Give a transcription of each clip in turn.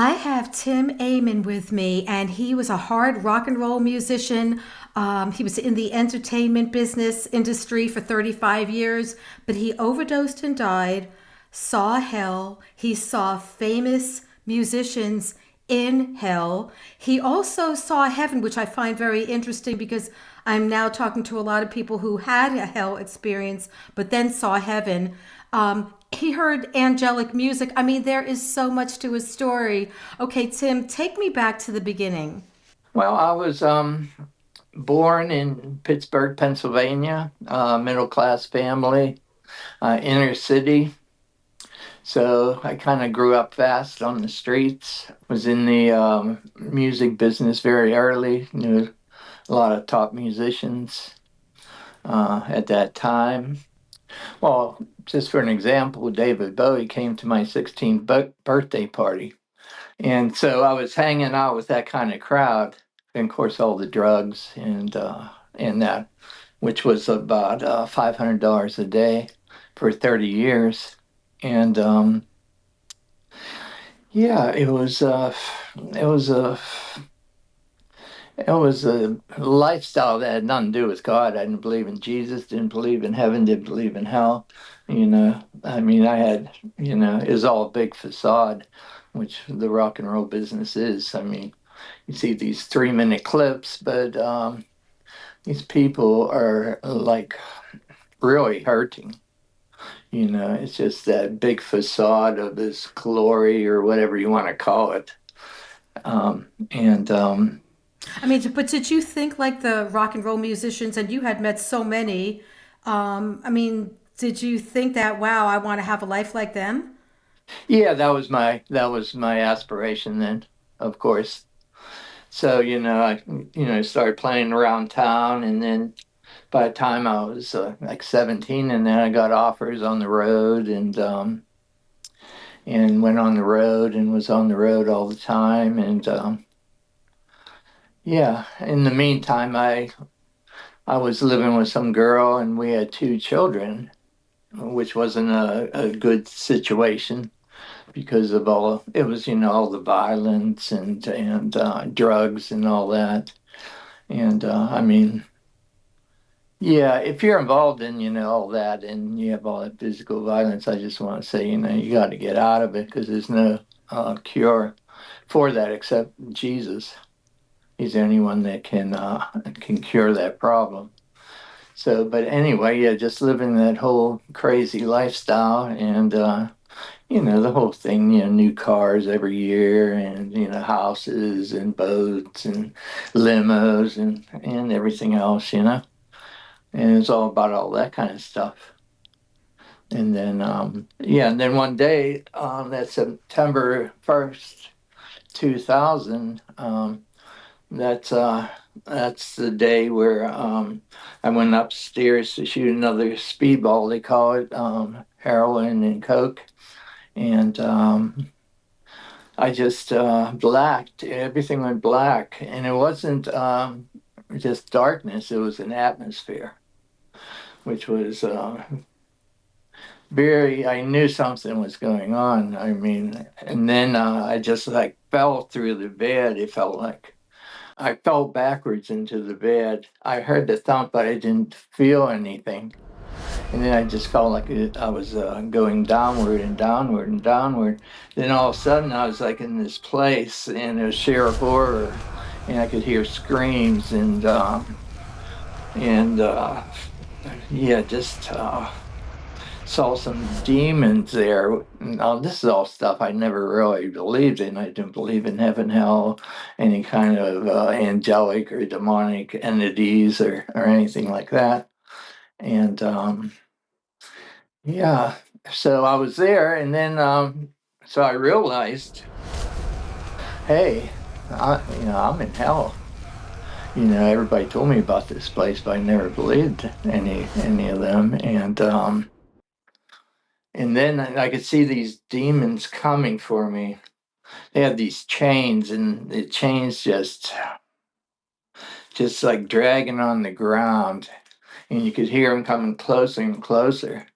I have Tim Ehmann with me, and he was a hard rock and roll musician. He was in the entertainment business industry for 35 years, but he overdosed and died, saw hell. He saw famous musicians in hell. He also saw heaven, which I find very interesting because I'm now talking to a lot of people who had a hell experience but then saw heaven. He heard angelic music. I mean, there is so much to his story. Okay, Tim, take me back to the beginning. Well, I was born in Pittsburgh, Pennsylvania, middle class family, inner city. So I kind of grew up fast on the streets. Was in the music business very early. Knew a lot of top musicians at that time. Well, just for an example, David Bowie came to my 16th birthday party. And so I was hanging out with that kind of crowd, and of course all the drugs and that, which was about $500 a day for 30 years. And yeah, it was a it was a lifestyle that had nothing to do with God. I didn't believe in Jesus, didn't believe in heaven, didn't believe in hell. I mean, it was all a big facade, which the rock and roll business is. I mean, you see these 3 minute clips, but these people are like really hurting. It's just that big facade of this glory or whatever you want to call it. And I mean, but did you think like the rock and roll musicians, and you had met so many? I mean, did you think that, wow, I want to have a life like them? Yeah, that was my aspiration then, of course. So, I started playing around town, and then by the time I was like 17, and then I got offers on the road, and went on the road and was on the road all the time. And yeah, in the meantime, I was living with some girl, and we had two children, which wasn't a good situation because of all it was, all the violence and drugs and all that. And I mean, yeah, if you're involved in, all that and you have all that physical violence, I just want to say, you got to get out of it because there's no cure for that except Jesus. He's the only one that can cure that problem. So, but anyway, yeah, just living that whole crazy lifestyle and the whole thing, new cars every year and houses and boats and limos and everything else. And it's all about all that kind of stuff. And then, yeah, and then one day, that September 1st, 2000, that's that's the day where I went upstairs to shoot another speedball. They call it heroin and coke, and I just blacked. Everything went black, and it wasn't just darkness. It was an atmosphere, which was very. I knew something was going on. I mean, and then I just like fell through the bed. It felt like. I fell backwards into the bed. I heard the thump, but I didn't feel anything. And then I just felt like I was going downward and downward and downward. Then all of a sudden, I was like in this place, and it was sheer horror, and I could hear screams and yeah, just saw some demons there. Now, this is all stuff I never really believed in. I didn't believe in heaven, hell, any kind of angelic or demonic entities or anything like that. And yeah, so I was there, and then so I realized, hey, I'm in hell. Everybody told me about this place, but I never believed any of them. And then I could see these demons coming for me. They had these chains, and the chains just like dragging on the ground, and you could hear them coming closer and closer.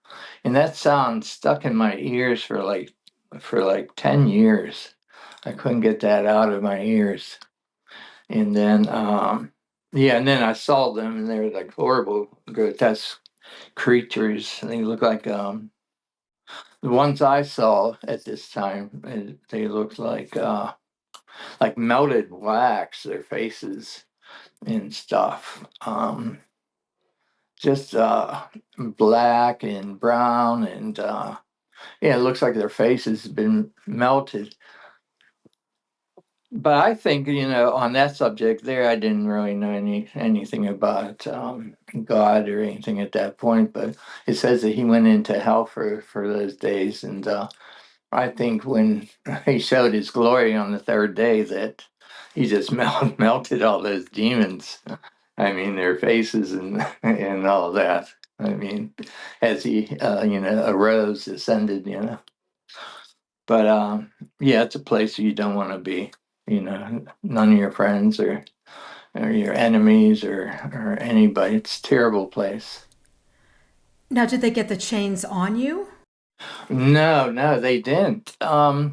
And that sound stuck in my ears for like 10 years. I couldn't get that out of my ears. And then, yeah, and then I saw them, and they were like horrible, grotesque creatures. They look the ones I saw at this time. They looked like melted wax. Their faces and stuff. Just black and brown, and yeah, it looks like their faces have been melted. But I think, on that subject there, I didn't really know anything about God or anything at that point. But it says that he went into hell for those days, and I think when he showed his glory on the third day, that he just melted all those demons. I mean, their faces and all that. I mean, as he arose, ascended. But yeah, it's a place you don't want to be. None of your friends or your enemies or anybody. It's a terrible place. Now, did they get the chains on you? No, no, they didn't. I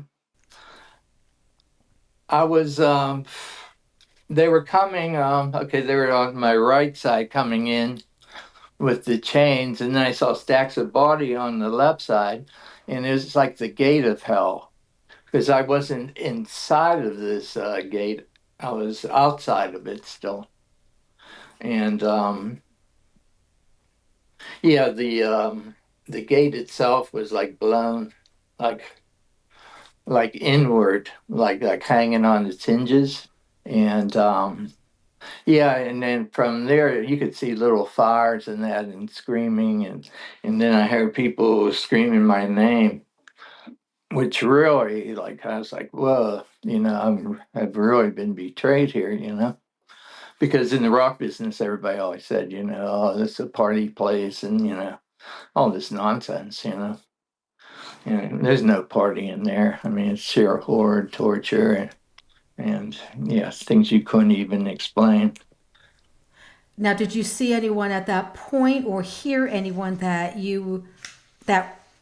was they were coming. Okay, they were on my right side coming in with the chains, and then I saw stacks of body on the left side, and it was like the gate of hell because I wasn't inside of this gate. I was outside of it still. And yeah, the gate itself was like blown, like inward, like hanging on its hinges. And yeah, and then from there you could see little fires and that and screaming, and then I heard people screaming my name, which really, like, I was like, whoa, I've really been betrayed here. Because in the rock business, everybody always said, oh, this is a party place, and all this nonsense. There's no party in there. I mean, it's sheer horror, torture, and yes, things you couldn't even explain. Now, did you see anyone at that point or hear anyone that you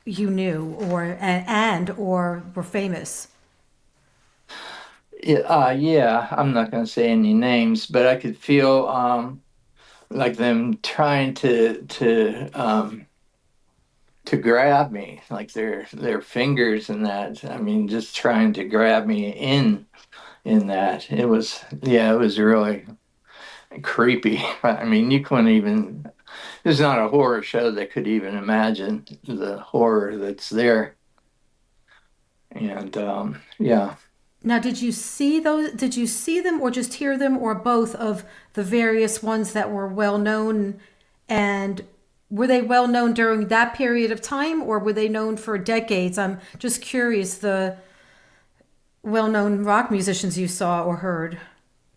knew or were famous? Yeah, yeah, I'm not going to say any names, but I could feel like them trying to grab me, like their fingers and that. I mean, just trying to grab me in that. It was really creepy. I mean, you couldn't even, there's not a horror show that could even imagine the horror that's there. And yeah, Now, did you see those? Did you see them or just hear them or both of the various ones that were well known? And were they well known during that period of time or were they known for decades? I'm just curious the well known rock musicians you saw or heard.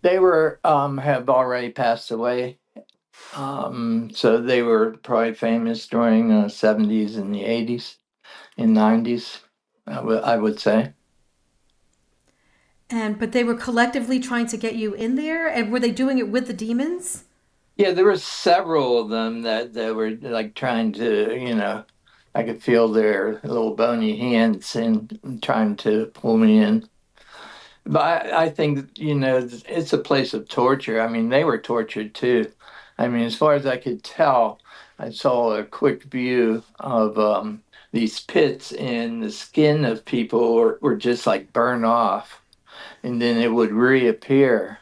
they were have already passed away. So they were probably famous during the 70s and the 80s and 90s, I would say. But they were collectively trying to get you in there. And were they doing it with the demons? Yeah, there were several of them that were like trying to, I could feel their little bony hands and trying to pull me in. But I think, it's a place of torture. I mean, they were tortured too. I mean, as far as I could tell, I saw a quick view of these pits, and the skin of people were just like burned off, and then it would reappear.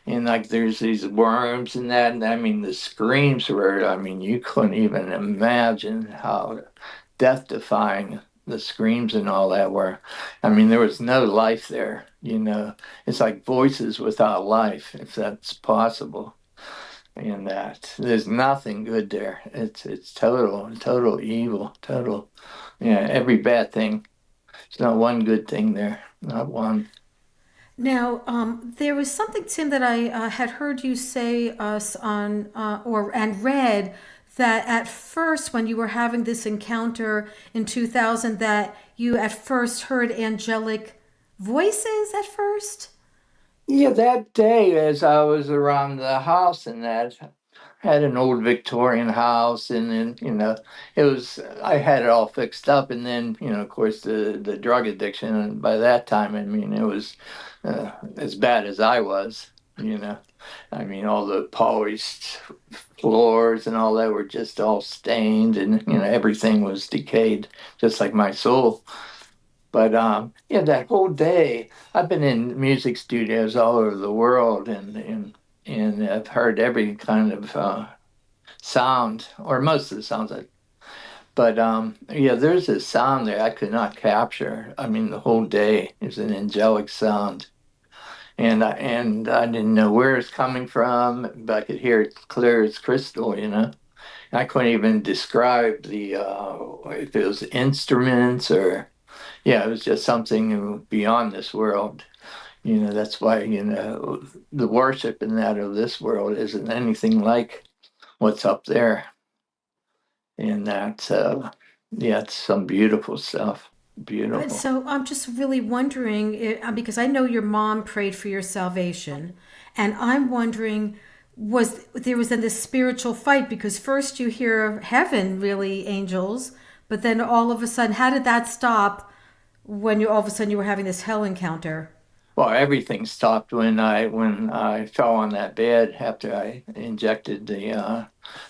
And like there's these worms and that, and I mean, the screams were, I mean, you couldn't even imagine how death defying the screams and all that were. I mean, there was no life there. It's like voices without life, if that's possible. And that there's nothing good there. It's total evil, total. Yeah, every bad thing. There's not one good thing there, not one. Now, there was something, Tim, that I had heard you say us on or and read that at first, when you were having this encounter in 2000, that you at first heard angelic voices at first. Yeah, that day as I was around the house and that, had an old Victorian house, and then it was I had it all fixed up, and then of course the drug addiction, and by that time, I mean it was as bad as I was, you know. I mean all the polished floors and all that were just all stained, and everything was decayed, just like my soul. But yeah, that whole day, I've been in music studios all over the world, and I've heard every kind of sound, or most of the sounds. But yeah, there's a sound there I could not capture. I mean, the whole day is an angelic sound, and I didn't know where it's coming from, but I could hear it clear as crystal. I couldn't even describe the if it was instruments or yeah, it was just something beyond this world. That's why the worship in that of this world isn't anything like what's up there. And that, yeah, it's some beautiful stuff. Beautiful. So I'm just really wondering, because I know your mom prayed for your salvation, and I'm wondering, was then this spiritual fight? Because first you hear of heaven, really angels, but then all of a sudden, how did that stop when you all of a sudden you were having this hell encounter? Well, everything stopped when I fell on that bed after I injected the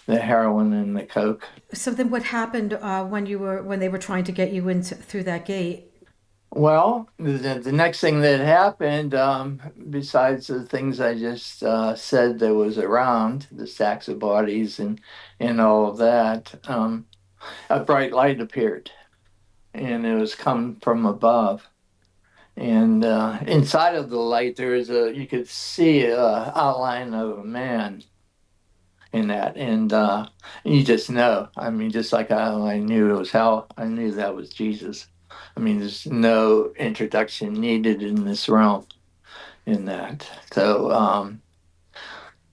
heroin and the coke. So then, what happened when they were trying to get you into through that gate? Well, the next thing that happened, besides the things I just said that was around, the stacks of bodies and all of that, a bright light appeared, and it was come from above. And inside of the light, you could see a outline of a man in that, and you just know. I mean, just like I knew it was hell, I knew that was Jesus. I mean, there's no introduction needed in this realm in that.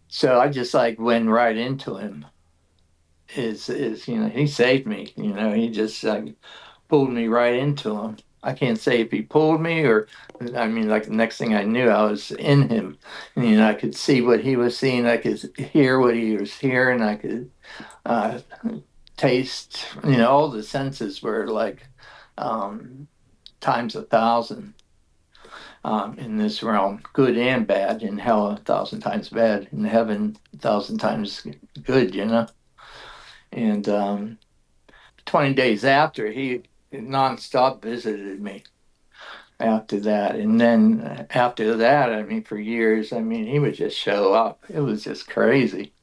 So I just like went right into him. Is he saved me. He just pulled me right into him. I can't say if he pulled me or, I mean, like the next thing I knew, I was in him. And, I could see what he was seeing. I could hear what he was hearing. I could uh, taste. All the senses were like um, times 1,000 in this realm, good and bad. In hell, 1,000 times bad. In heaven, 1,000 times good. And 20 days after, he nonstop visited me after that. And then after that, I mean, for years, I mean, he would just show up. It was just crazy.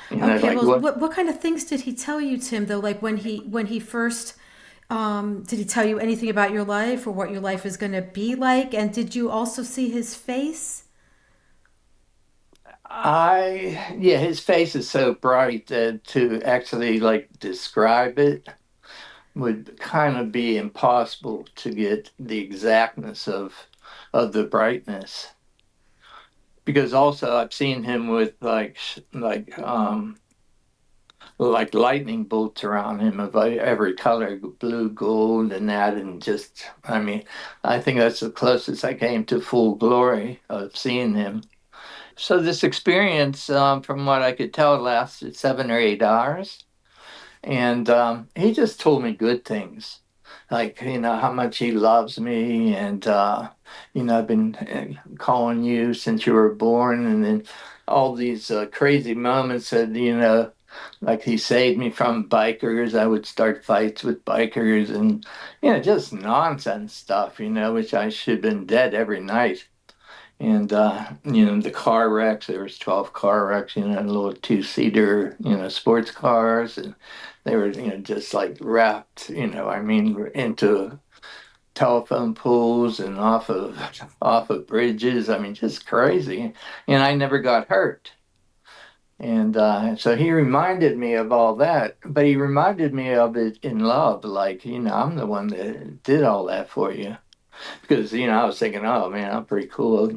Okay, Like well, what? what kind of things did he tell you, Tim? Though, like when he first did he tell you anything about your life or what your life is going to be like? And did you also see his face? Yeah, his face is so bright that to actually like describe it would kind of be impossible to get the exactness of the brightness. Because also I've seen him with like lightning bolts around him of every color, blue, gold, and that, and just, I mean, I think that's the closest I came to full glory of seeing him. So this experience, from what I could tell, lasted 7 or 8 hours, and he just told me good things, like how much he loves me, and I've been calling you since you were born, and then all these crazy moments that like he saved me from bikers. I would start fights with bikers, and just nonsense stuff, which I should have been dead every night. And the car wrecks, there was 12 car wrecks, little two-seater, sports cars, and they were, just like wrapped, I mean, into telephone poles and off of bridges. I mean, just crazy. And I never got hurt. And so he reminded me of all that, but he reminded me of it in love, like, I'm the one that did all that for you. Because, I was thinking, oh man, I'm pretty cool.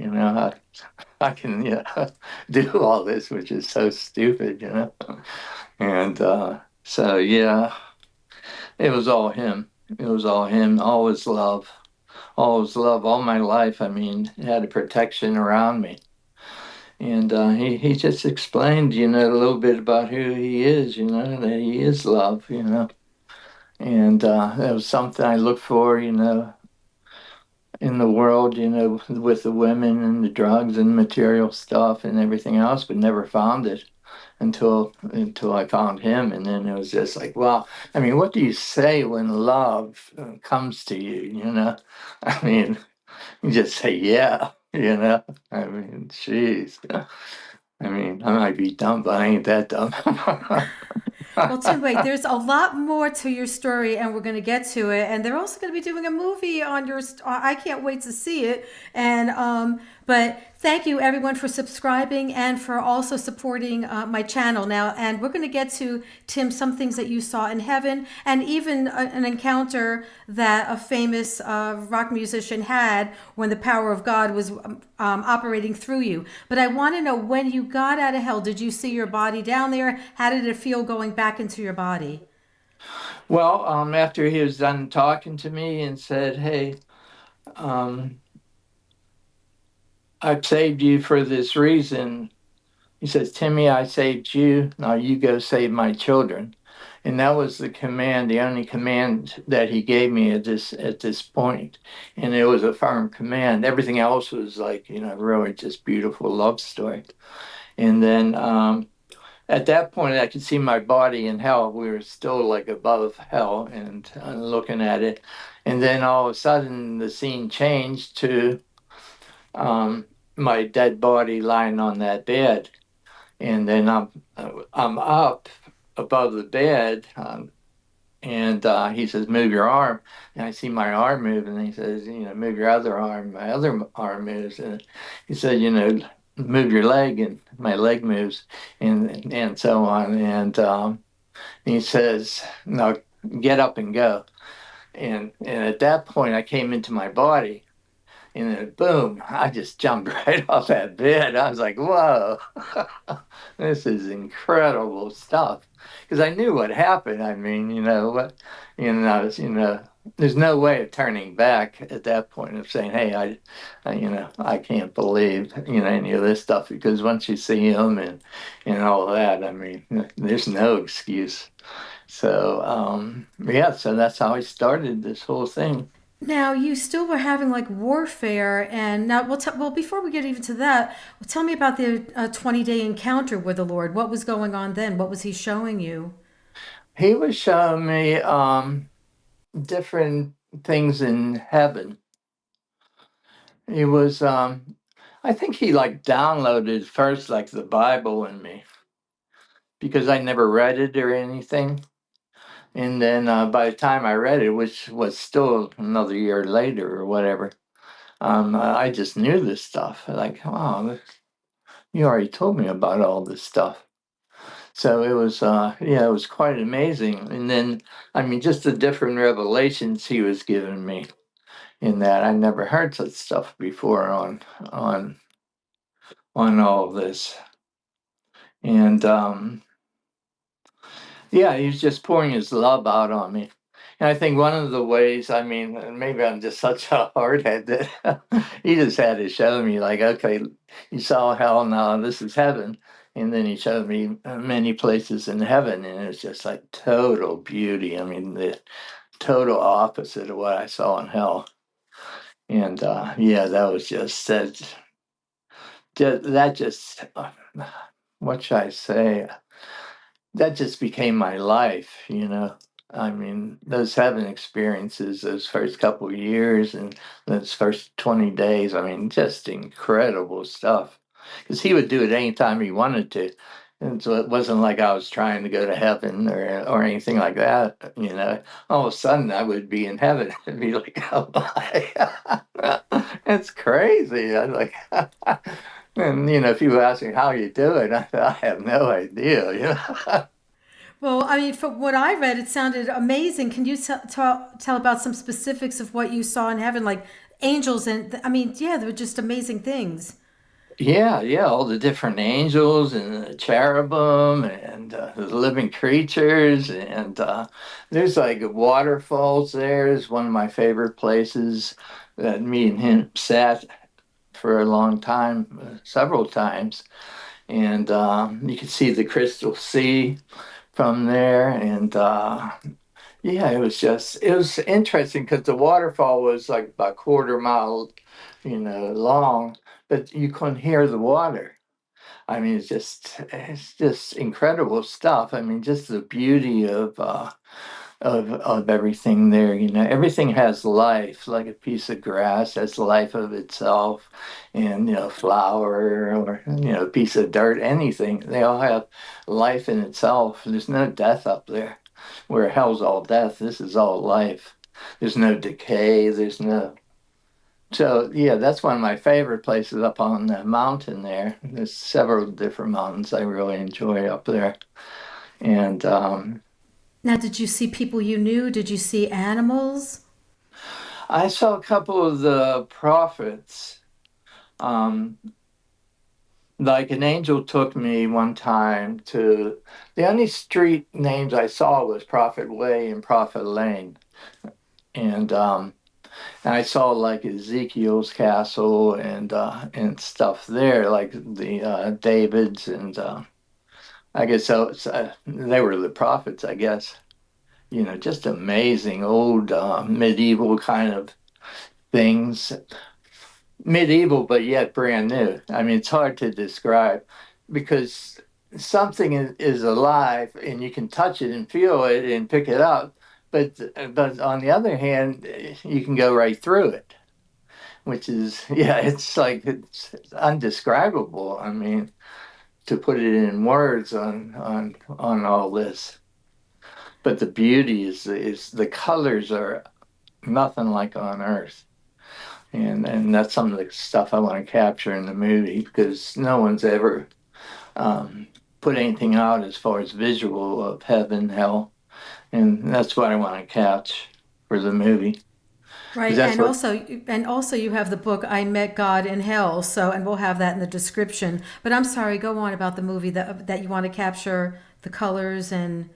I can, do all this, which is so stupid. And so, yeah, it was all him. It was all him, always love, all my life. I mean, he had a protection around me. And he just explained, a little bit about who he is, that he is love, and that was something I looked for, in the world, with the women and the drugs and material stuff and everything else, but never found it until I found him. And then it was just like, wow, I mean, what do you say when love comes to you, I mean, you just say, yeah, I mean, jeez. I mean, I might be dumb, but I ain't that dumb. Well, Tim, wait, there's a lot more to your story, and we're going to get to it. And they're also going to be doing a movie on your. I can't wait to see it. And but thank you everyone for subscribing and for also supporting my channel now. And we're going to get to Tim some things that you saw in heaven, and even an encounter that a famous rock musician had when the power of God was operating through you. But I want to know, when you got out of hell, did you see your body down there? How did it feel going back into your body? Well, after he was done talking to me and said, "Hey, um, I've saved you for this reason," he says, "Timmy, I saved you. Now you go save my children." And that was the command, the only command that he gave me at this point. And it was a firm command. Everything else was like, really just beautiful love story. And then at that point, I could see my body in hell. We were still like above hell and looking at it. And then all of a sudden, the scene changed to my dead body lying on that bed. And then I'm up above the bed, and he says, "Move your arm." And I see my arm move, and he says, "Move your other arm." My other arm moves, and he said, "Move your leg," and my leg moves, and so on. And he says, "Now get up and go." And at that point, I came into my body. And then boom, I just jumped right off that bed. I was like, whoa, this is incredible stuff. Because I knew what happened. I mean, there's no way of turning back at that point of saying, hey, I can't believe, any of this stuff. Because once you see him and all that, I mean, there's no excuse. So, yeah, so that's how I started this whole thing. Now you still were having like warfare, and now well before we get even to that, tell me about the 20-day encounter with the Lord. What was going on then? What was He showing you? He was showing me different things in heaven. He was I think he like downloaded first like the Bible in me because I never read it or anything. And then by the time I read it, which was still another year later or whatever, I just knew this stuff. Like, wow, you already told me about all this stuff. So it was, yeah, it was quite amazing. And then, I mean, just the different revelations he was giving me in that I never heard such stuff before on on all of this. And yeah, he was just pouring his love out on me. And I think one of the ways, I mean, and maybe I'm just such a hardhead that he just had to show me, like, okay, you saw hell, now this is heaven. And then he showed me many places in heaven, and it's just like total beauty. I mean, the total opposite of what I saw in hell. And yeah, that was just what should I say? That just became my life. I mean, those heaven experiences, those first couple of years and those first 20 days, I mean, just incredible stuff. Because he would do it anytime he wanted to. And so it wasn't like I was trying to go to heaven or anything like that. All of a sudden I would be in heaven and be like, oh my, it's crazy. I was like, and people ask me how you do it, I have no idea. Well, I mean, from what I read, it sounded amazing. Can you tell about some specifics of what you saw in heaven, like angels? And I mean, yeah, they were just amazing things. Yeah, yeah, all the different angels and the cherubim and the living creatures. And there's like waterfalls there is one of my favorite places that me and him sat for a long time, several times, and you could see the Crystal Sea from there, and yeah, it was interesting because the waterfall was like about a quarter mile, long, but you couldn't hear the water. I mean, it's just incredible stuff. I mean, just the beauty of everything there. Everything has life, like a piece of grass has life of itself, and flower or a piece of dirt, anything. They all have life in itself. There's no death up there. Where hell's all death, this is all life. There's no decay. There's no. So yeah, that's one of my favorite places up on the mountain there. There's several different mountains I really enjoy up there. And Now, did you see people you knew? Did you see animals? I saw a couple of the prophets. Um, like an angel took me one time to the only street names I saw was Prophet Way and Prophet Lane. And I saw like Ezekiel's castle and stuff there, like the David's and I guess they were the prophets, I guess. Just amazing old medieval kind of things. Medieval, but yet brand new. I mean, it's hard to describe because something is alive and you can touch it and feel it and pick it up. But on the other hand, you can go right through it, which is, yeah, it's like it's undescribable. I mean, to put it in words on all this. But the beauty is the colors are nothing like on Earth. And that's some of the stuff I want to capture in the movie because no one's ever um, put anything out as far as visual of heaven, hell, and that's what I want to catch for the movie because Right, that's what. and also you have the book I Met God in Hell. So, and we'll have that in the description. But I'm sorry, go on about the movie that you want to capture the colors and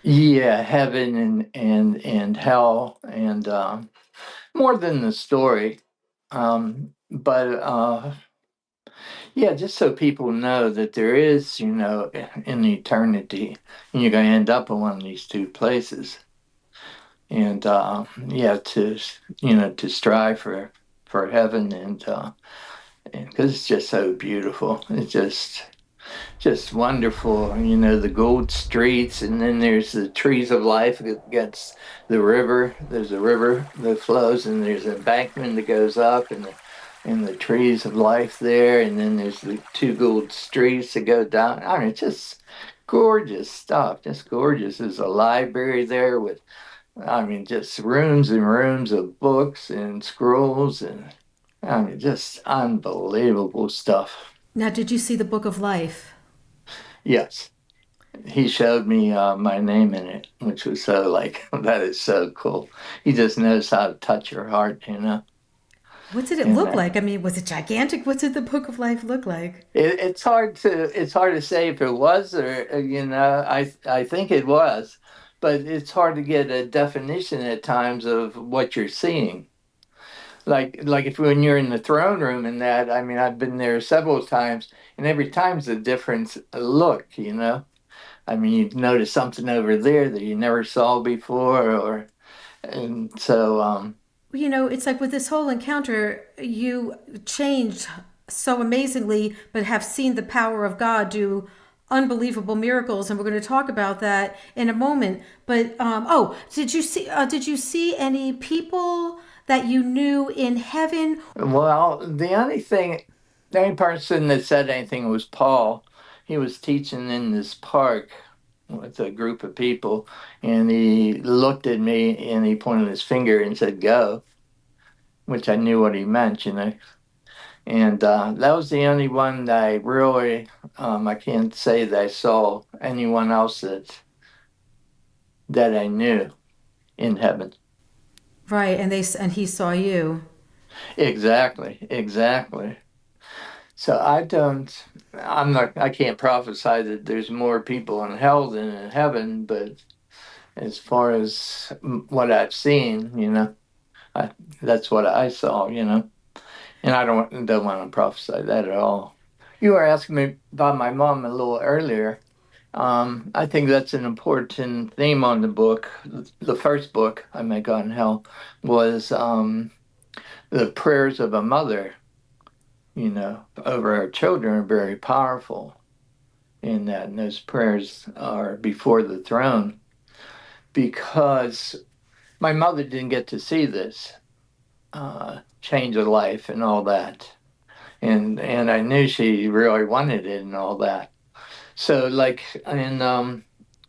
Yeah, heaven and hell and more than the story, but yeah, just so people know that there is, in eternity, and you're going to end up in one of these two places. And yeah, to strive for heaven and because it's just so beautiful. It's just wonderful. The gold streets, and then there's the trees of life against the river. There's a river that flows, and there's an embankment that goes up, and the trees of life there, and then there's the two gold streets that go down. I mean, it's just gorgeous stuff. Just gorgeous. There's a library there with, I mean, just rooms and rooms of books and scrolls, and I mean, just unbelievable stuff. now, did you see the Book of Life? Yes. He showed me my name in it, which was so like that is so cool. He just knows how to touch your heart. What did it And look like? I mean, was it gigantic? What did the Book of Life look like? it's hard to say if it was or I think it was, but it's hard to get a definition at times of what you're seeing. Like if when you're in the throne room and that, I mean, I've been there several times, and every time's a different look. I mean, you notice something over there that you never saw before, and so It's like with this whole encounter, you changed so amazingly, but have seen the power of God do unbelievable miracles, and we're going to talk about that in a moment. But oh, did you see any people that you knew in heaven? well, the only person that said anything was Paul. He was teaching in this park with a group of people, and he looked at me and he pointed his finger and said, "Go," which I knew what he meant. And that was the only one that I really, I can't say that I saw anyone else that I knew in heaven. Right, and he saw you. Exactly, exactly. So I can't prophesy that there's more people in hell than in heaven, but as far as what I've seen, I, that's what I saw. And I don't want to prophesy that at all. You were asking me about my mom a little earlier. I think that's an important theme on the book. The first book, I May God in Hell, was the prayers of a mother, over her children are very powerful in that. And those prayers are before the throne because my mother didn't get to see this change of life and all that. And I knew she really wanted it and all that. So like in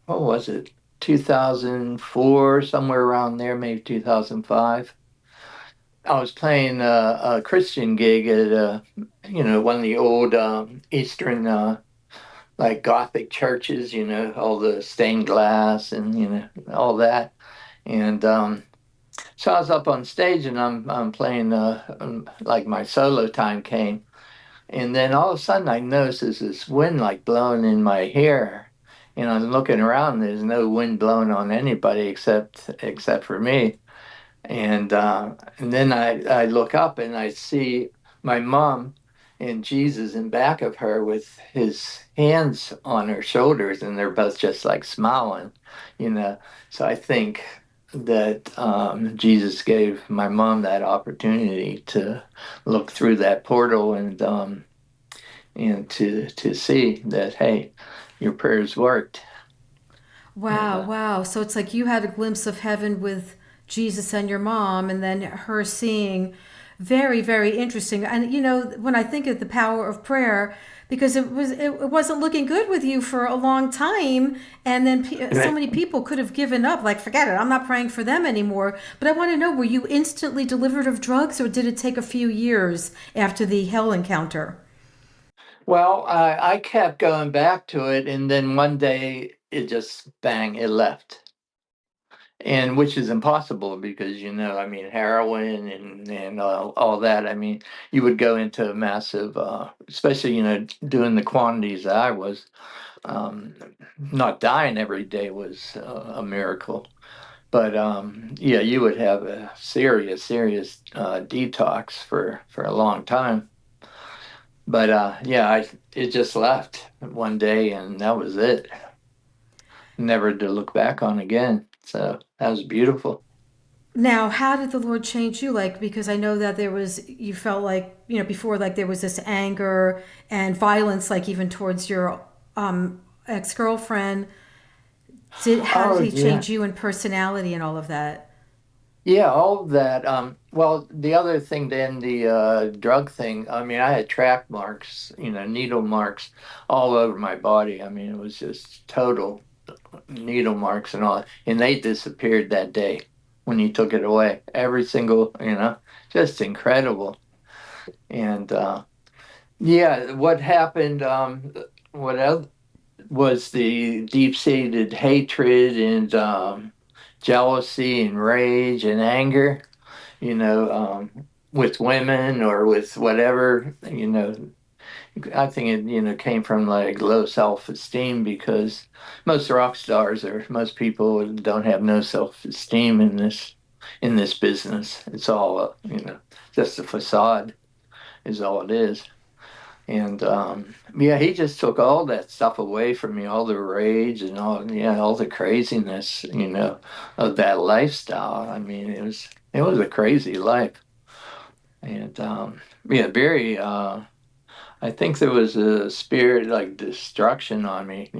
what was it, 2004, somewhere around there, maybe 2005. I was playing a Christian gig at one of the old Eastern like Gothic churches, all the stained glass and all that. And so I was up on stage and I'm playing like my solo time came. And then all of a sudden I noticed there's this wind like blowing in my hair. And I'm looking around, there's no wind blowing on anybody except for me. And then I look up and I see my mom and Jesus in back of her with his hands on her shoulders, and they're both just like smiling, you know. So I think that Jesus gave my mom that opportunity to look through that portal and to see that, hey, your prayers worked. And Wow, wow. So it's like you had a glimpse of heaven with Jesus and your mom, and then her seeing. Very, very interesting. And when I think of the power of prayer, because it wasn't looking good with you for a long time, and then so many people could have given up, like forget it, I'm not praying for them anymore. But I want to know, were you instantly delivered of drugs, or did it take a few years after the hell encounter? Well, I kept going back to it, and then one day it just bang, it left. And which is impossible because, I mean, heroin and all that. I mean, you would go into a massive, especially, doing the quantities that I was, um, not dying every day was a miracle. But yeah, you would have a serious detox for a long time. But yeah, it just left one day, and that was it. Never to look back on again. So that was beautiful. Now, how did the Lord change you? Like, because I know that you felt like, before, like there was this anger and violence, like even towards your ex girlfriend. How did Oh he yeah, change you in personality and all of that? yeah, all of that. Well, the other thing, then the drug thing. I mean, I had track marks, needle marks all over my body. I mean, it was just total needle marks and all, and they disappeared that day when he took it away. Every single, just incredible. And yeah, what happened? What else was the deep-seated hatred and jealousy and rage and anger, with women or with whatever, I think it, came from like low self-esteem because most people don't have no self-esteem in this business. It's all, just a facade is all it is. And yeah, he just took all that stuff away from me, all the rage and all the craziness, of that lifestyle. I mean, it was a crazy life. And yeah, very I think there was a spirit like destruction on me,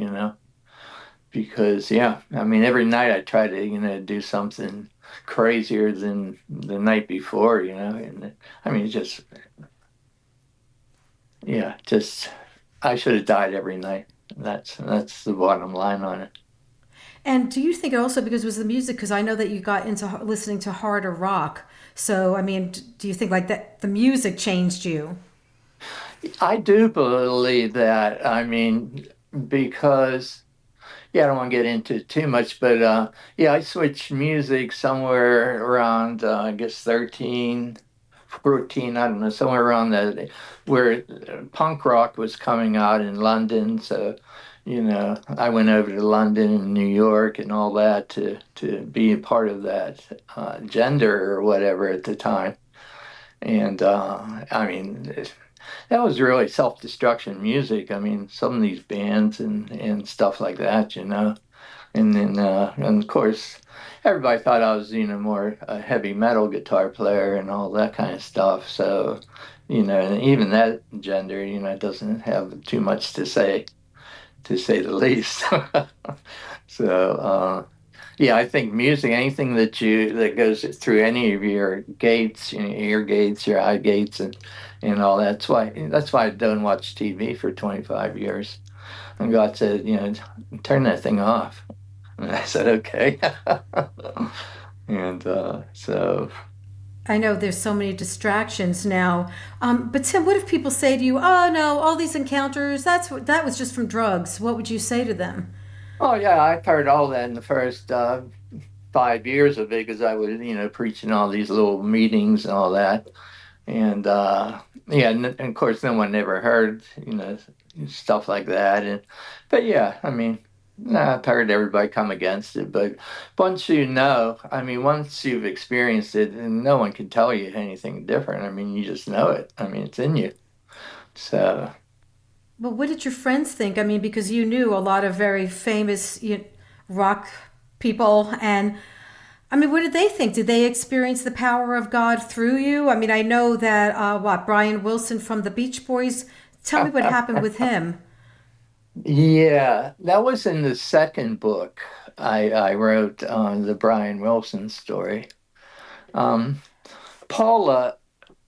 because yeah, I mean every night I try to, do something crazier than the night before, and I mean just yeah, just I should have died every night. That's the bottom line on it. And do you think it also because it was the music? Because I know that you got into listening to harder rock. So, I mean, do you think like that the music changed you? I do believe that. I mean, because yeah, I don't want to get into too much, but yeah, I switched music somewhere around I guess 13, 14, I don't know, somewhere around that where punk rock was coming out in London. So, I went over to London and New York and all that to be a part of that gender or whatever at the time. And I mean, that was really self-destruction music. I mean, some of these bands and stuff like that, you know. And then and of course, everybody thought I was, more a heavy metal guitar player and all that kind of stuff. So, and even that gender, doesn't have too much to say the least. So, yeah, I think music, anything that goes through any of your gates, ear gates, your eye gates, and all that. That's why I don't watch TV for 25 years. And God said, turn that thing off. And I said, okay. And so, I know there's so many distractions now. But Tim, what if people say to you, "Oh no, all these encounters, that was just from drugs." What would you say to them? oh yeah, I've heard all that in the first 5 years of it because I was, preaching all these little meetings and all that. And yeah, and of course, no one ever heard, stuff like that. But yeah, I mean, I've heard everybody come against it. But once I mean, once you've experienced it, and no one can tell you anything different. I mean, you just know it. I mean, it's in you. So, Well, what did your friends think? I mean, because you knew a lot of very famous rock people, and I mean, what did they think? Did they experience the power of God through you? I mean, I know that Brian Wilson from the Beach Boys. Tell me what happened with him. yeah, that was in the second book I wrote on the Brian Wilson story. Um, Paula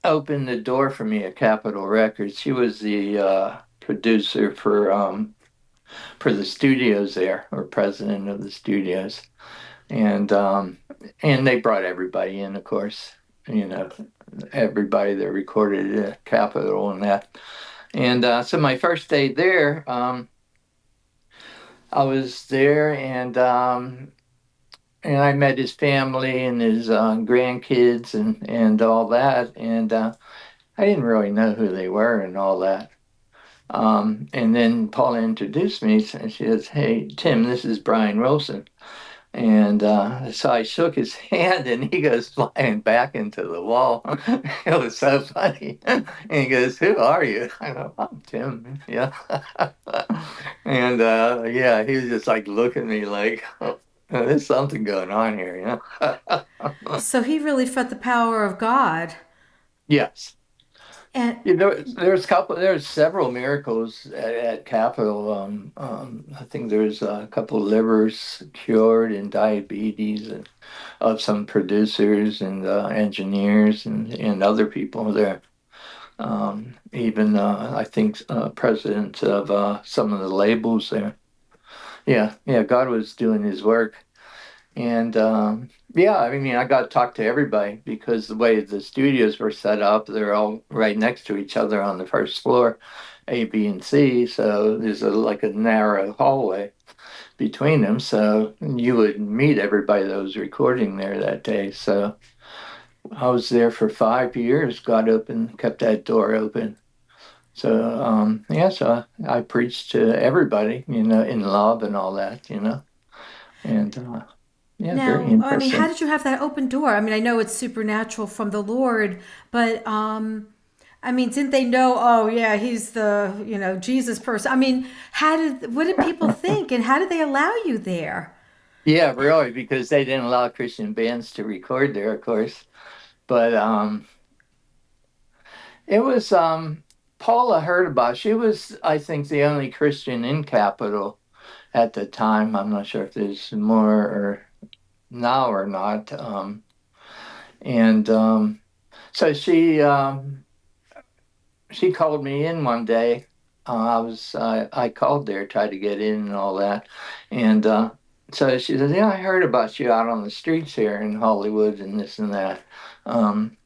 opened the door for me at Capitol Records. She was the producer for the studios there, or president of the studios, and they brought everybody in, of course. You know, everybody that recorded at Capitol and that. And so my first day there, I was there and I met his family and his grandkids and all that. And I didn't really know who they were and all that. And then Paula introduced me and she says, "Hey, Tim, this is Brian Wilson." And so I shook his hand and he goes flying back into the wall. It was so funny. And he goes, "Who are you?" I go, "I'm Tim." Yeah. And yeah, he was just like looking at me like, "Oh, there's something going on here, So he really felt the power of God. Yes. And There's several miracles at Capitol. I think there's a couple of livers cured and diabetes and of some producers and engineers and other people there. Even I think president of some of the labels there. Yeah, yeah, God was doing his work. And yeah, I mean, I got to talk to everybody because the way the studios were set up, they're all right next to each other on the first floor, A, B, and C. So there's like a narrow hallway between them. So you would meet everybody that was recording there that day. So I was there for 5 years, got open, kept that door open. So yeah, so I preached to everybody, in love and all that, and yeah, very now, I mean, how interesting. did you have that open door? I mean, I know it's supernatural from the Lord, but I mean, didn't they know? Oh, yeah, he's the Jesus person. I mean, what did people think, and how did they allow you there? Yeah, really, because they didn't allow Christian bands to record there, of course. But it was Paula heard about. She was, I think, the only Christian in Capitol at the time. I'm not sure if there's more or now or not. And so she called me in one day. I called there, tried to get in and all that, and so she said, "Yeah, I heard about you out on the streets here in Hollywood and this and that, um,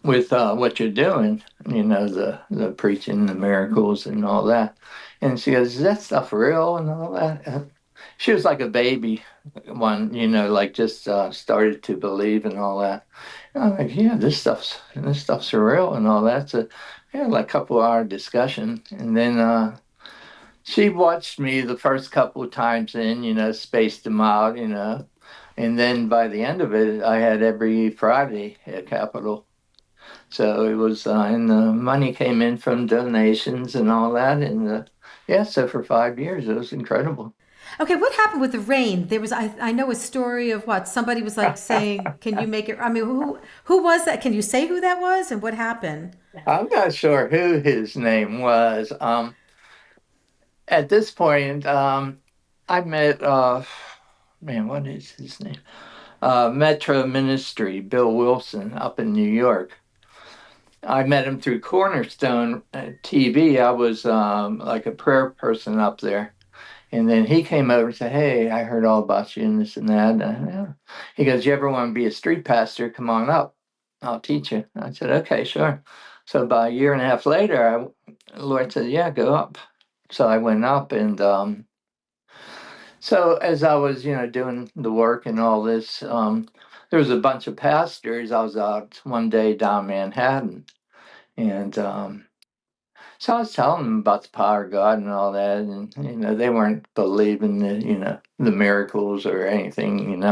with what you're doing, the preaching, the miracles, and all that." And she goes, "Is that stuff real and all that?" She was like a baby, one, like just started to believe and all that. And I'm like, yeah, this stuff's real and all that. So we had like a couple hour discussion, and then she watched me the first couple of times in, spaced them out, and then by the end of it, I had every Friday at Capitol. So it was, and the money came in from donations and all that. And yeah, so for 5 years, it was incredible. Okay, what happened with the rain? There was I know a story of what somebody was like saying, "Can you make it?" I mean, who was that? Can you say who that was and what happened? I'm not sure who his name was. At this point, I met, man, what is his name? Metro Ministry, Bill Wilson up in New York. I met him through Cornerstone TV. I was like a prayer person up there. And then he came over and said, "Hey, I heard all about you and this and that." Yeah. He goes, "You ever want to be a street pastor? Come on up. I'll teach you." I said, "Okay, sure." So about a year and a half later, the Lord said, "Yeah, go up." So I went up, and so as I was, doing the work and all this, there was a bunch of pastors. I was out one day down Manhattan, and so I was telling them about the power of God and all that, and they weren't believing the miracles or anything.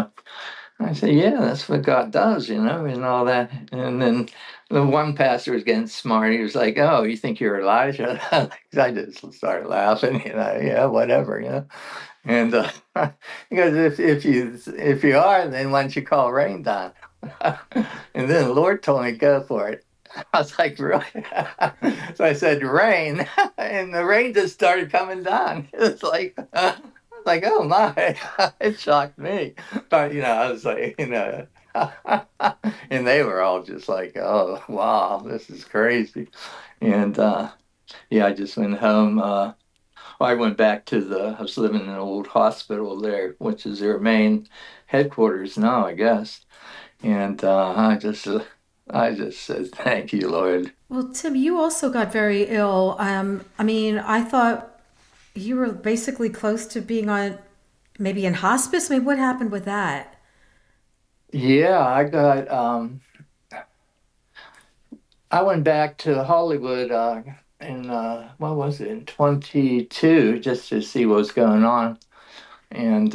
I said, "Yeah, that's what God does, and all that." And then the one pastor was getting smart. He was like, "Oh, you think you're Elijah?" I just started laughing, yeah, whatever. And he goes, if you are, then why don't you call rain down? And then the Lord told me go for it. I was like, really? So I said, rain, and the rain just started coming down. It was like, oh my, it shocked me. But I was like, and they were all just like, oh wow, this is crazy. And yeah, I just went home. I went back I was living in an old hospital there, which is their main headquarters now, I guess. And I just said, thank you, Lord. Well, Tim, you also got very ill. I mean, I thought you were basically close to being on maybe in hospice. I mean, what happened with that? Yeah, I went back to Hollywood in, what was it, in 22, just to see what was going on. And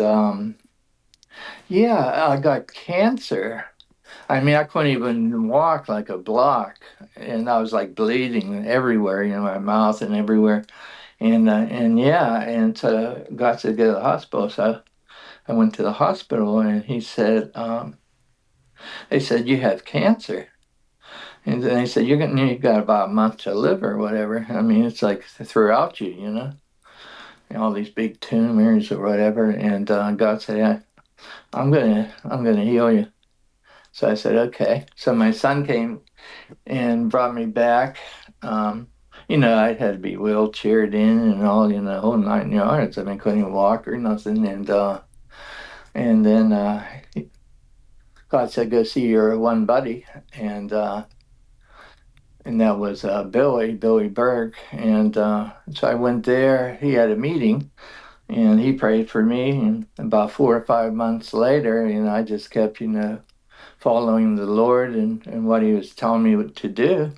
yeah, I got cancer. I mean, I couldn't even walk like a block, and I was like bleeding everywhere, my mouth and everywhere. And yeah, and got to go to the hospital. So I went to the hospital, and they said you have cancer, and then they said you've got about a month to live or whatever. I mean, it's like throughout you, and all these big tumors or whatever. And God said, yeah, I'm gonna heal you. So I said, okay. So my son came and brought me back. Um, I had to be wheelchaired in and all, the whole 9 yards. I mean, couldn't even walk or nothing. And then God said, "Go see your one buddy," and that was Billy Berg. And so I went there. He had a meeting, and he prayed for me. And about 4 or 5 months later, I just kept, following the Lord and what He was telling me what to do.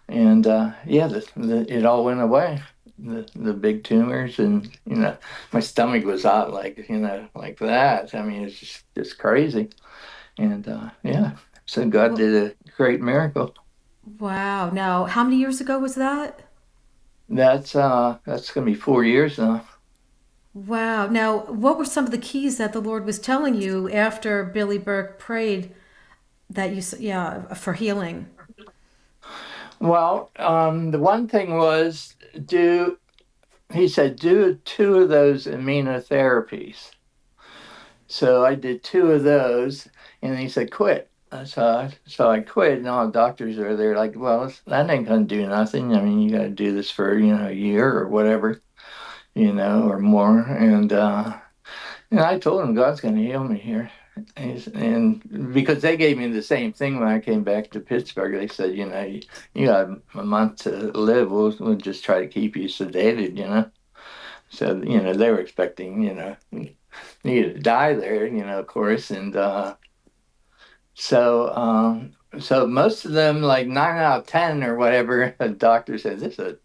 And yeah, it all went away. The big tumors, and my stomach was out like that. I mean, it's just crazy. And yeah, so God Well, did a great miracle. wow. Now, how many years ago was that? That's gonna be 4 years now. Wow. Now, what were some of the keys that the Lord was telling you after Billy Burke prayed that yeah, for healing? Well, the one thing was do he said do two of those immunotherapies. So I did two of those, and he said quit. So I quit, and all the doctors are there like, well, that ain't gonna do nothing. I mean, you got to do this for a year or whatever, or more. And I told him God's gonna heal me here, and because they gave me the same thing when I came back to Pittsburgh, they said, you got a month to live. We'll just try to keep you sedated. So they were expecting me to die there, of course, and so most of them, like 9 out of 10 or whatever, the doctor said this is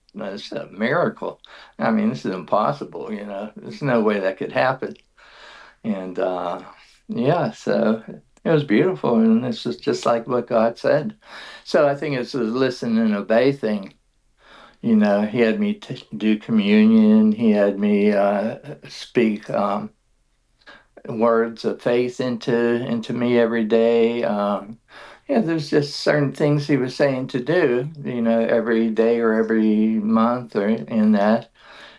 a miracle. I mean, this is impossible. There's no way that could happen. And yeah, so. It was beautiful, and this is just like what God said. So I think it's a listen and obey thing. He had me do communion. He had me speak words of faith into me every day. Yeah, there's just certain things he was saying to do, every day or every month or in that.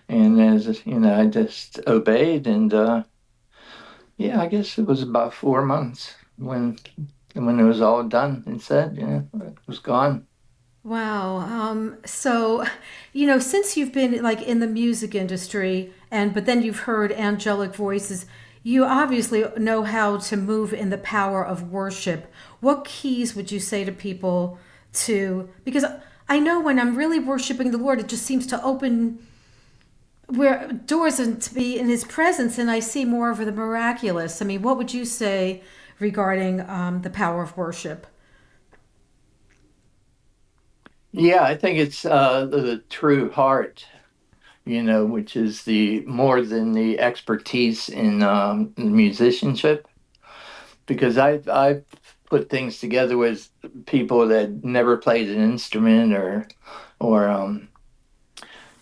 And as I just obeyed, and yeah, I guess it was about 4 months when it was all done and said, it was gone. Wow. Since you've been like in the music industry but then you've heard angelic voices, you obviously know how to move in the power of worship. What keys would you say to people because I know when I'm really worshiping the Lord, it just seems to open where doors and to be in his presence and I see more of the miraculous. I mean, what would you say regarding the power of worship? Yeah, I think it's the true heart, which is the more than the expertise in musicianship, because I've put things together with people that never played an instrument or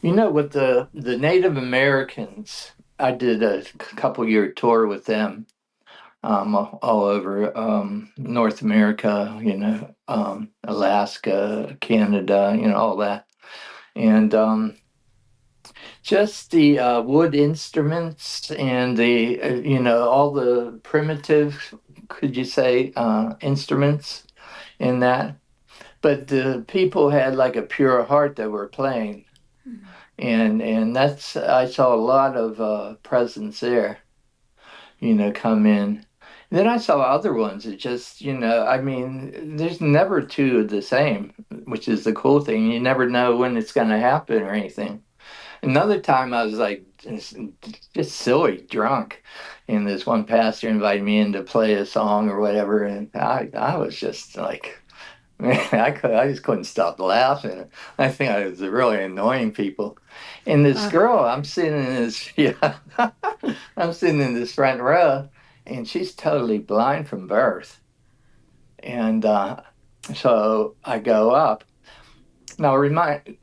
with the Native Americans. I did a couple year tour with them all over North America, Alaska, Canada, all that. And just the wood instruments and all the primitive, could you say, instruments in that. But the people had like a pure heart that were playing. And that's, I saw a lot of presence there, come in. Then I saw other ones that just, I mean, there's never two the same, which is the cool thing. You never know when it's going to happen or anything. Another time I was like just silly drunk, and this one pastor invited me in to play a song or whatever, and I was just like, man, I just couldn't stop laughing. I think I was really annoying people. And this Uh, girl, I'm sitting in this yeah, I'm sitting in this front row, and she's totally blind from birth, and so I go up. Now remind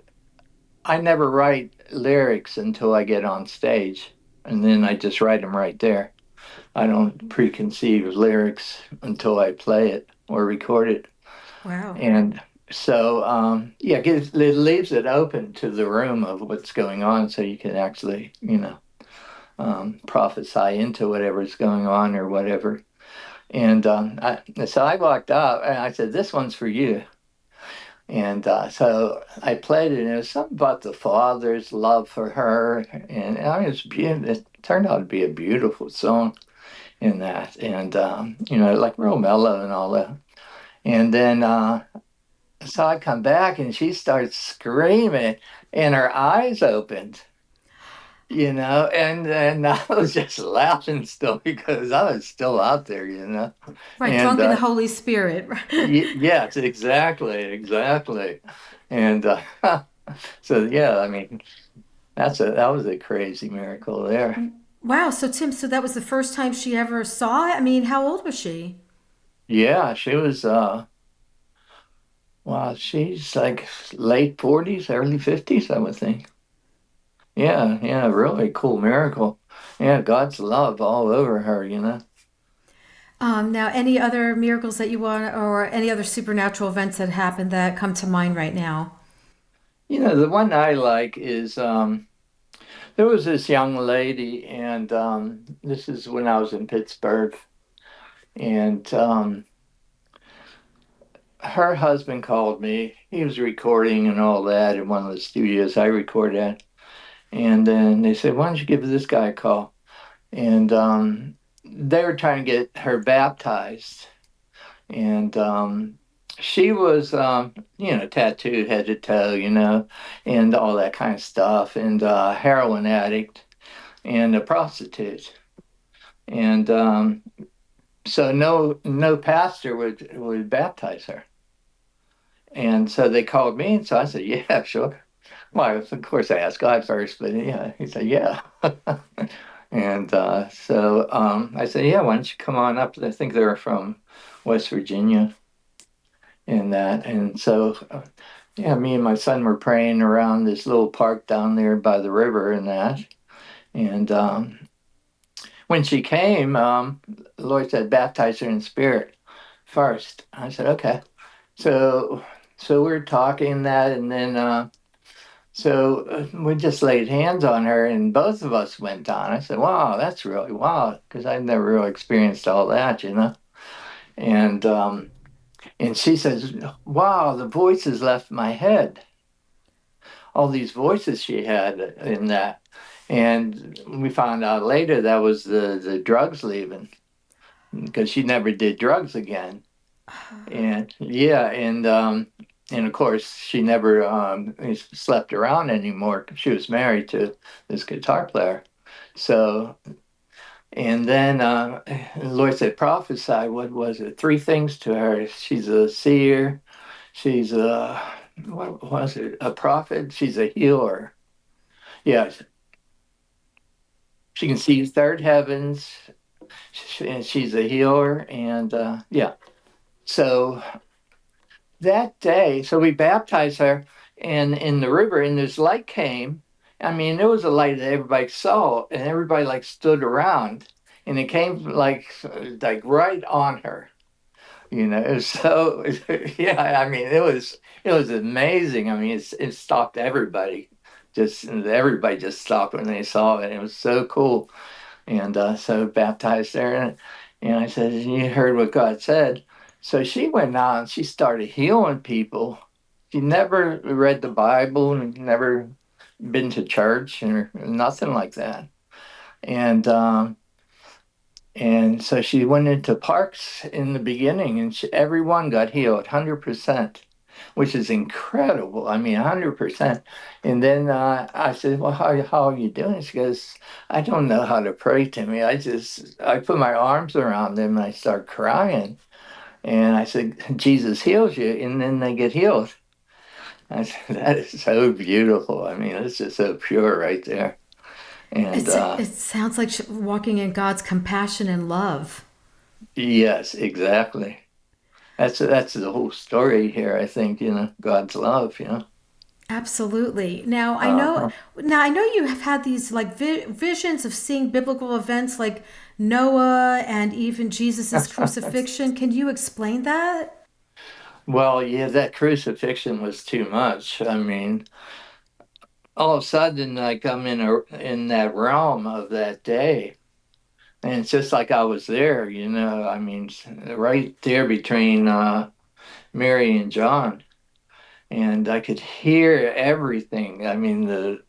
I never write lyrics until I get on stage, and then I just write them right there. I don't preconceive lyrics until I play it or record it. wow. And so, yeah, it leaves it open to the room of what's going on so you can actually, prophesy into whatever's going on or whatever. And so I walked up and I said, "This one's for you." And so I played it, and it was something about the father's love for her, and I mean, it's beautiful. It turned out to be a beautiful song in that, and like real mellow and all that. And then so I come back, and she starts screaming, and her eyes opened, and I was just laughing still because I was still out there, Right, and drunk in the Holy Spirit. yes, exactly, and so yeah, I mean. That was a crazy miracle there. Wow. So, Tim, so that was the first time she ever saw it? I mean, how old was she? Yeah, she was wow, she's like late 40s, early 50s, I would think. Yeah, really cool miracle. Yeah, God's love all over her. Now, any other miracles that you want, or any other supernatural events that happened that come to mind right now? The one I like is there was this young lady, and this is when I was in Pittsburgh, and her husband called me. He was recording and all that in one of the studios I recorded at. And then they said, "Why don't you give this guy a call?" And they were trying to get her baptized. And she was, tattooed head to toe, and all that kind of stuff, and heroin addict and a prostitute. And so no pastor would baptize her. And so they called me, and so I said, "Yeah, sure." Well, of course, I asked God first, but yeah, he said, "Yeah." And so I said, yeah, why don't you come on up? I think they were from West Virginia and that. And so, yeah, me and my son were praying around this little park down there by the river and that. And when she came, the Lord said, baptize her in spirit first. I said, okay. So, so we are talking that, and then we just laid hands on her, and both of us went down. I said, wow, that's really wow, because I've never really experienced all that, you know. And and she says, wow, the voices left my head. All these voices she had in that. And we found out later that was the drugs leaving because she never did drugs again. And yeah, and of course she never slept around anymore. She was married to this guitar player. So and then the Lord said, prophesy. What was it? Three things to her. She's a seer. She's a what was it? A prophet. She's a healer. Yeah, she can see third heavens, and she's a healer. And yeah, so that day, so we baptized her and in the river, and this light came. I mean, it was a light that everybody saw, and everybody like stood around, and it came like right on her. You know, it was so yeah. I mean, it was amazing. I mean, it stopped everybody. Just everybody just stopped when they saw it. It was so cool. And so baptized her. And I said, you heard what God said. So she went on, she started healing people. She never read the Bible and never been to church or nothing like that. And and so she went into parks in the beginning, and everyone got healed 100%, which is incredible. I mean, 100%. And then I said, well, how are you doing? She goes, I don't know how to pray, Timmy. I put my arms around them and I start crying. And I said, Jesus heals you. And then they get healed. I said, that is so beautiful. I mean, it's just so pure right there. And It sounds like walking in God's compassion and love. yes, exactly. That's the whole story here. I think, God's love, Absolutely. Now I know. Uh-huh. Now I know you have had these like visions of seeing biblical events like Noah and even Jesus's crucifixion. Can you explain that? Well, yeah, that crucifixion was too much. I mean, all of a sudden, like I'm in that realm of that day, and it's just like I was there. I mean, right there between Mary and John, and I could hear everything. I mean, the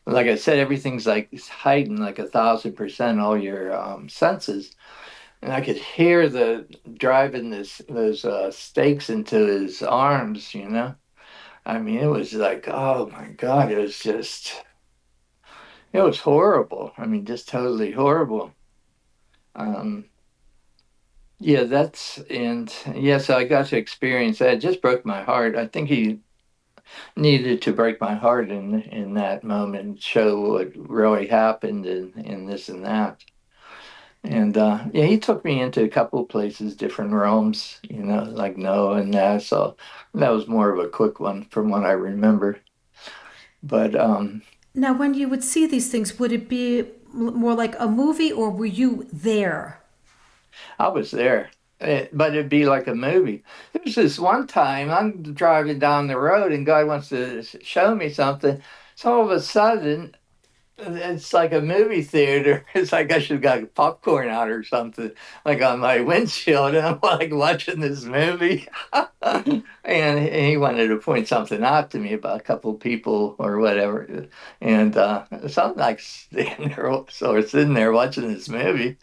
like I said, everything's like heightened, like 1,000%, all your senses. And I could hear the driving those stakes into his arms. I mean, it was like, oh my God, it was horrible. I mean, just totally horrible. Um, yeah, and yeah, so I got to experience that. It just broke my heart. I think he needed to break my heart in that moment, show what really happened and this and that. And yeah, he took me into a couple of places, different realms, like Noah and that. So that was more of a quick one from what I remember. But Now, when you would see these things, would it be more like a movie, or were you there? I was there. But it'd be like a movie. There was this one time I'm driving down the road and God wants to show me something. So all of a sudden, it's like a movie theater. It's like I should have got popcorn out or something, like on my windshield, and I'm like watching this movie. And he wanted to point something out to me about a couple of people or whatever. And so I'm like standing there, so we're sitting there watching this movie,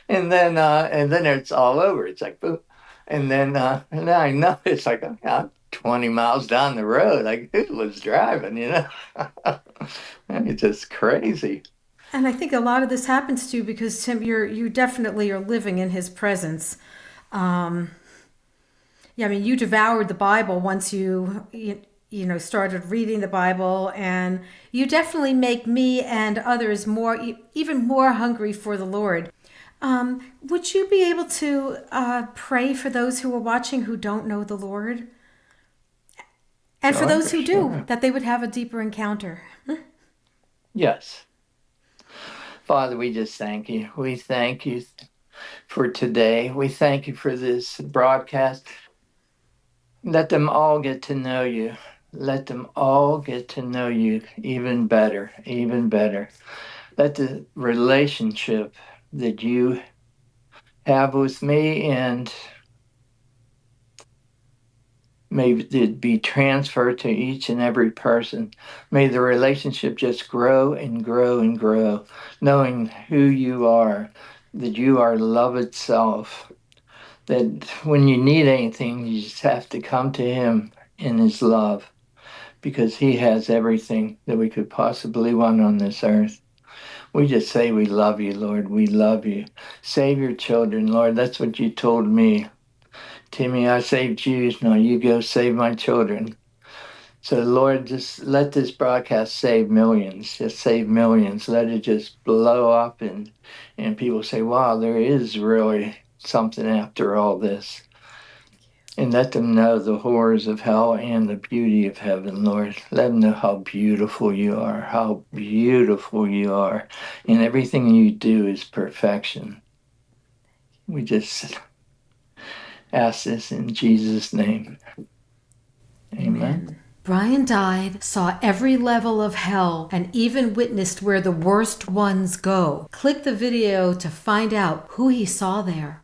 and then it's all over. It's like boom. And then I know it's like I'm 20 miles down the road. Like who was driving? It's just crazy. And I think a lot of this happens to you because Tim, you definitely are living in His presence. Um, yeah, I mean, you devoured the Bible once you started reading the Bible, and you definitely make me and others even more hungry for the Lord. Would you be able to pray for those who are watching who don't know the Lord? And for Sure, those who do, sure. that they would have a deeper encounter. Yes. Father, we just thank you. We thank you for today. We thank you for this broadcast. Let them all get to know you. Let them all get to know you even better, even better. Let the relationship that you have with me and may it be transferred to each and every person. May the relationship just grow and grow and grow, knowing who you are, that you are love itself, that when you need anything, you just have to come to Him in His love, because He has everything that we could possibly want on this earth. We just say we love you, Lord. We love you. Save your children, Lord. That's what you told me. Timmy, I saved you. Now you go save my children. So, Lord, just let this broadcast save millions. Just save millions. Let it just blow up, and people say, wow, there is really something after all this. And let them know the horrors of hell and the beauty of heaven, Lord. Let them know how beautiful you are, how beautiful you are. And everything you do is perfection. We just ask this in Jesus' name. Amen. Amen. Brian died, saw every level of hell, and even witnessed where the worst ones go. Click the video to find out who he saw there.